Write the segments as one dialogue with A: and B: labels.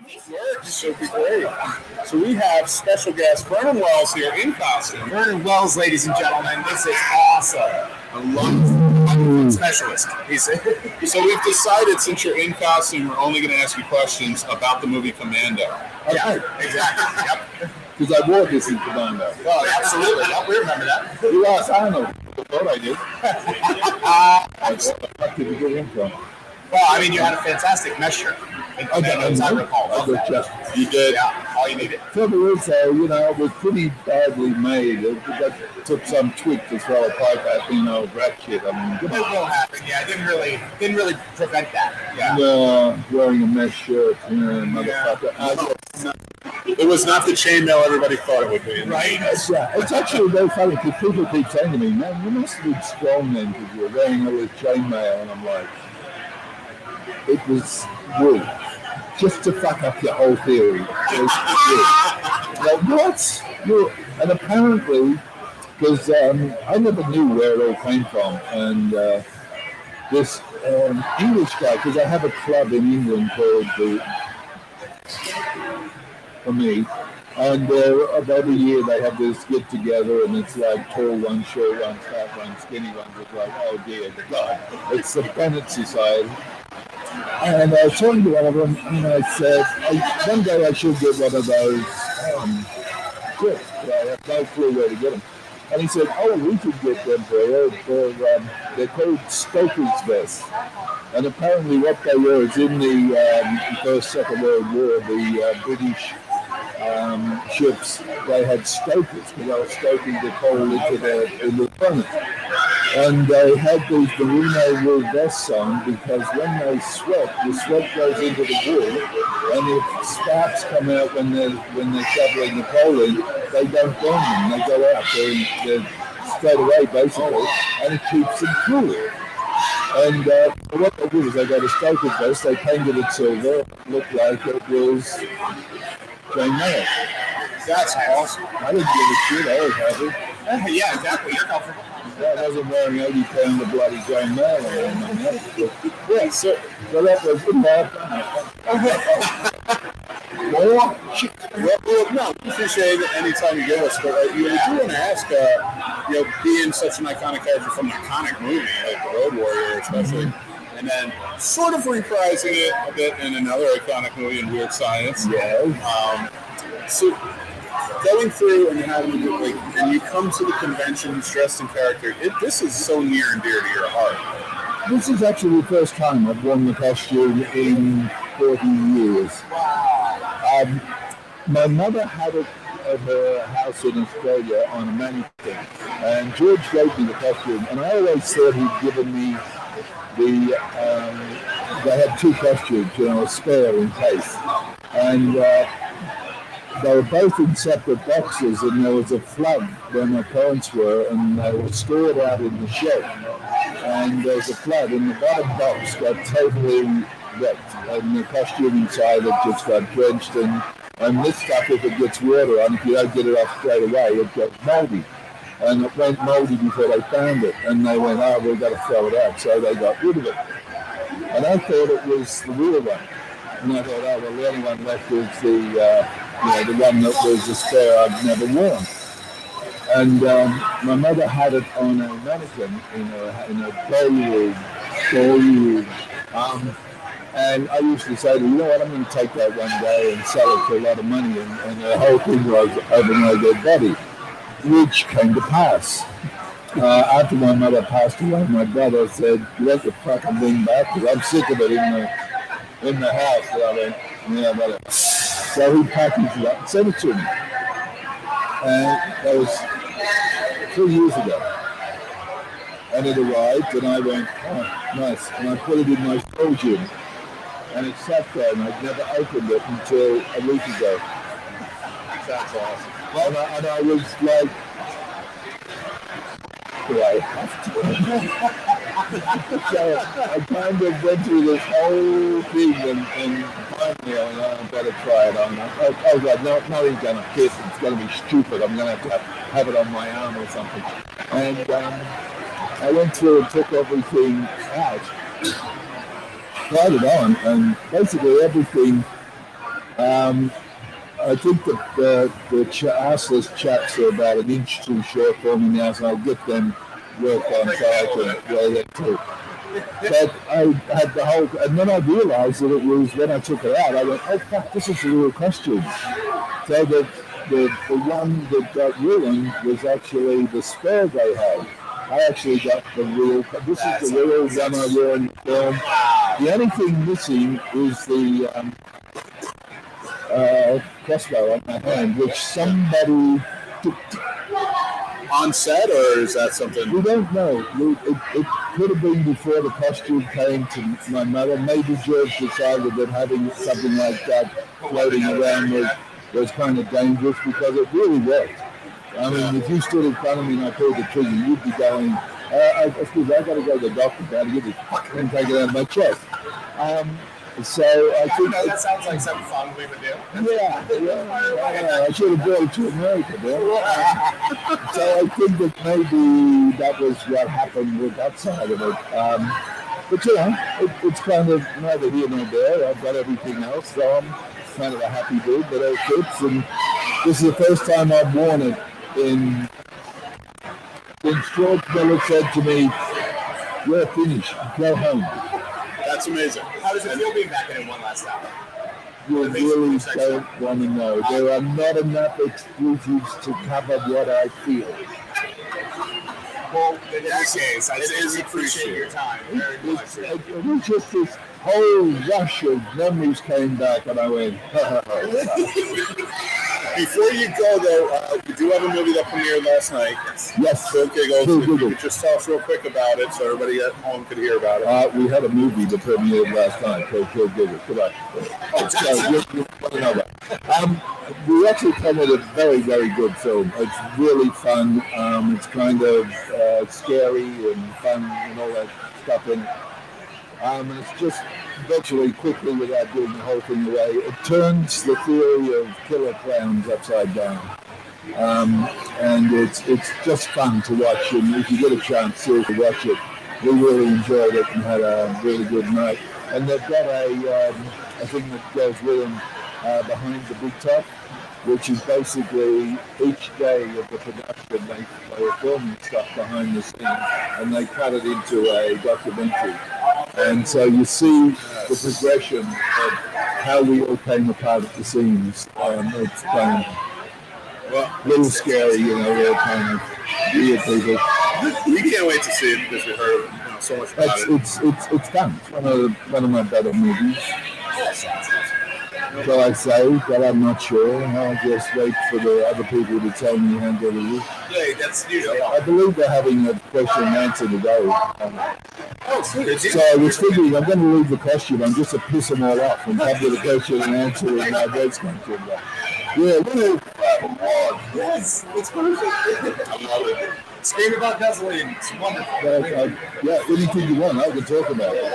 A: Works, so be great. So we have special guest Vernon Wells here in costume.
B: Vernon Wells, ladies and gentlemen, this is awesome.
A: I love specialist. So we've decided, since you're in costume, we're only going to ask you questions about the movie Commando.
B: Yeah, exactly. Yep.
C: Because I wore this in Commando.
B: Oh, absolutely. Yep, we remember that.
C: You asked, I don't know. I thought I did. Where did you get in from?
B: Well, I mean, you had a fantastic mesh shirt. As I recall.
A: You did.
B: Yeah, all you needed.
C: Trouble is, though, it was pretty badly made. It took some tweak to throw a pipe at, rat shit. I mean,
B: it will happen. Yeah, it didn't really prevent that.
C: Yeah. Wearing a mesh shirt, motherfucker.
A: Yeah. It was not the chainmail everybody thought it would be.
B: Right?
C: It's actually very funny because people keep saying to me, man, you must have been strong then because you were wearing all this chainmail. And I'm like, it was wool. Just to fuck up your whole theory. Like, what? And apparently, because I never knew where it all came from. And this English guy, because I have a club in England called for me, and about a year they have this get together, and it's like tall one, short one, fat one, skinny one. It's like, oh dear God, it's the Bennett Society. And I was talking to one of them, and I said, one day I should get one of those shirts, but I have no clue where to get them. And he said, oh, we could get them for you. They're called Stoker's vests. And apparently what they were is in the First, Second World War, the British ships, they had stokers, because they were stoking the coal into the furnace. And they had these merino wool vests on because when they sweat, the sweat goes into the wool, and if sparks come out when they're shoveling the coal in, they don't burn them, they go out, they're straight away basically, and it keeps them cool. And what they did is they got a stoker's vest, they painted it silver, it looked like it was chainmail.
B: That's awesome.
C: I didn't give a shit, I was happy.
B: Yeah, exactly. You're comfortable.
C: I wasn't wearing 80 pounds of bloody chainmail or anything. Yeah, so that was good enough.
A: Well, no, we appreciate it anytime you give us, but we do want to ask, being such an iconic character from an iconic movie, like The Road Warrior especially, and then sort of reprising it a bit in another iconic movie in Weird Science.
C: Yeah.
A: So going through and having to do, and you come to the conventions dressed in character, this is so near and dear to your heart.
C: This is actually the first time I've worn the costume in 40 years. My mother had it at her house in Australia on a mannequin, and George gave me the costume, and I always thought he'd given me they had two costumes, a spare in case, and they were both in separate boxes, and there was a flood where my parents were, and they were stored out in the shed, and there was a flood, and the bottom box got totally wrecked, and the costume inside it just got drenched, and this stuff, if it gets water on, if you don't get it off straight away, it gets moldy. And it went moldy before they found it, and they went, oh, we've got to throw it out, so they got rid of it. And I thought it was the real one. And I thought, oh, well, the only one left is the one that was the spare I'd never worn. And my mother had it on a mannequin in a ballroom. And I used to say to her, you know what, I'm going to take that one day and sell it for a lot of money. And the whole thing was over my dead body, which came to pass. After my mother passed away, my brother said, you have to fucking bring back, because I'm sick of it in the house. And I went, yeah, whatever. So he packaged it up and sent it to me. And that was 3 years ago. And it arrived, and I went, oh, nice. And I put it in my storage unit. And it sat there, and I'd never opened it until a week ago.
B: That's awesome.
C: And I was like, do I have to? So I kind of went through this whole thing, and finally I better try it on. I was like, no, nothing's going to fit. It's going to be stupid. I'm going to have it on my arm or something. And I went through and took everything out, tried it on, and basically everything I think that the assless chaps are about an inch too short for me now, so I'll get them worked on so I can wear them too. But I had the whole, and then I realised that it was when I took it out. I went, "Oh fuck, this is a real costume." So the one that got ruined was actually the spare they had. I actually got the real. This is the real one I wore in the film. The only thing missing is the crossbow on my hand, which somebody took.
A: On set, or is that something?
C: We don't know. It could have been before the costume came to my mother. Maybe George decided that having something like that floating around was kind of dangerous, because it really worked. I mean, if you stood in front of me and I pulled the trigger, you'd be going, excuse me, I got to go to the doctor now to get this and take it out of my chest. So I think
B: that sounds like something fun we would do.
C: Yeah, I should have brought it to America, man. So I think that maybe that was what happened with that side of it. But you know, it's kind of neither here nor there. I've got everything else, so I'm kind of a happy dude that it fits. And this is the first time I've worn it in. Since George Miller said to me, "You're finished. Go home."
A: That's amazing.
B: How does it feel being back in it one last time?
C: You really don't want to know. There are not enough exclusives to cover what I feel.
B: Well, in that case, I really appreciate your time very much.
C: It was just this whole rush of memories came back, and I went,
A: Before you go, though, we do have a movie that premiered last night.
C: Yes.
A: So, okay, go. So you could just tell us real quick about it, so everybody at home could hear about it.
C: We had a movie that premiered last night called Kill Giver. Goodbye. We actually covered a very, very good film. It's really fun. It's kind of scary and fun and all that stuff in it. And it's just virtually quickly, without giving the whole thing away, it turns the theory of killer clowns upside down. And it's just fun to watch, and if you get a chance, seriously watch it. We really enjoyed it and had a really good night. And they've got a thing that goes with them behind the big top, which is basically each day of the production they are filming stuff behind the scenes, and they cut it into a documentary. And so you see the progression of how we all came apart at the seams. It's kind of a little scary, you know, we're kind of weird people.
A: We can't wait to see it because we heard so much about it.
C: It's fun. It's one of my better movies. Shall I say, but I'm not sure. I'll just wait for the other people to tell me how good it is.
B: Yeah, that's usually
C: I believe they're having a question and answer today. So I was thinking, I'm going to leave the costume. I'm just to piss them all off and come to the question and answer in my voice country. Yeah,
B: yes, it's perfect. I love it. Scream about gasoline. It's wonderful.
C: Yeah, anything you want, I can talk about it.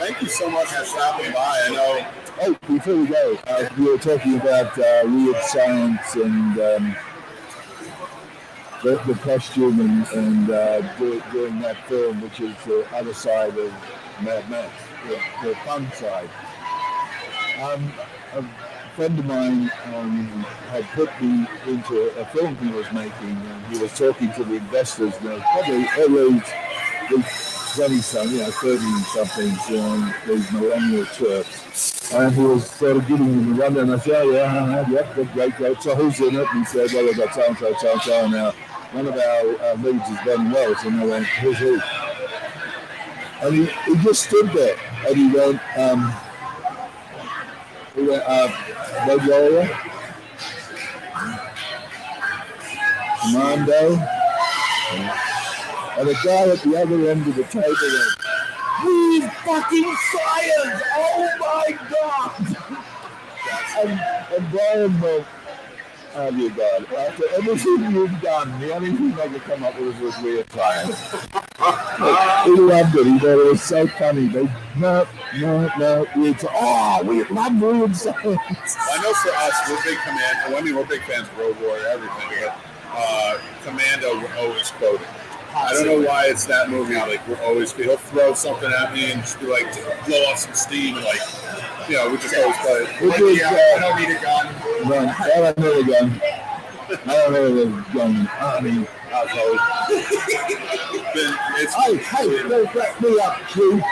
A: Thank you so much for stopping by. I know.
C: Oh, before we go, we were talking about weird science and the costume and doing that film, which is the other side of Mad Max, the fun side. A friend of mine had put me into a film he was making, and he was talking to the investors. Now, probably early 20-something, 30-somethings, these millennial turfs. And he was sort of giving me the rundown. I said, great. So who's in it? And he said, well, I've got so-and-so. Now, one of our leads is Vernon Wells. And I went, who's he? And he just stood there. And he went, Red Warrior, Commando, and a guy at the other end of the table went, "Please fucking science! Oh my God!" and Brian went, "Oh dear God, after everything you've done, the only thing I could come up with was weird science." He loved it. He thought it was so funny. No, we love weird science.
A: I know for us, we're big Commando. I mean, we're big fans of Road Warrior, everything. But Commando, we're always quoting. I don't know why it's that movie. Like he'll throw something at me and just be like, blow off some steam and like, we just always play it.
B: I don't need a gun.
C: No, I don't know the gun. I don't know the gun. I mean,
A: That's always.
C: hey, don't back me up, Q.